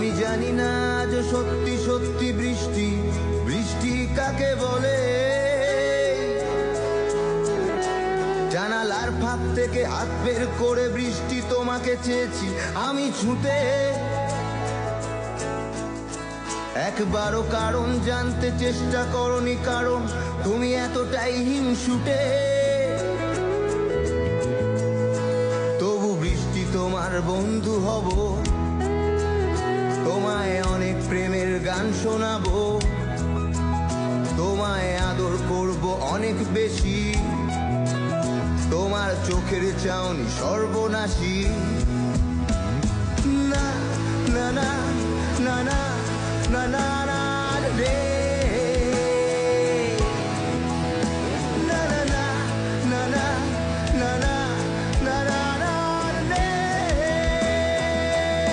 আমি জানি না আজ সত্যি সত্যি বৃষ্টি বৃষ্টি কাকে বলে। জানালার ফাঁক থেকে হাত বের করে বৃষ্টি তোমাকে চেয়েছি আমি ছুঁতে। একবারও কারণ জানতে চেষ্টা করনি, কারণ তুমি এতটাই হিংসুটে। তবু বৃষ্টি তোমার বন্ধু হব, তোমায় অনেক প্রেমের গান শোনাবো, তোমায় আদর করব অনেক বেশি, তোমার চোখের চাউনি সর্বনাশী।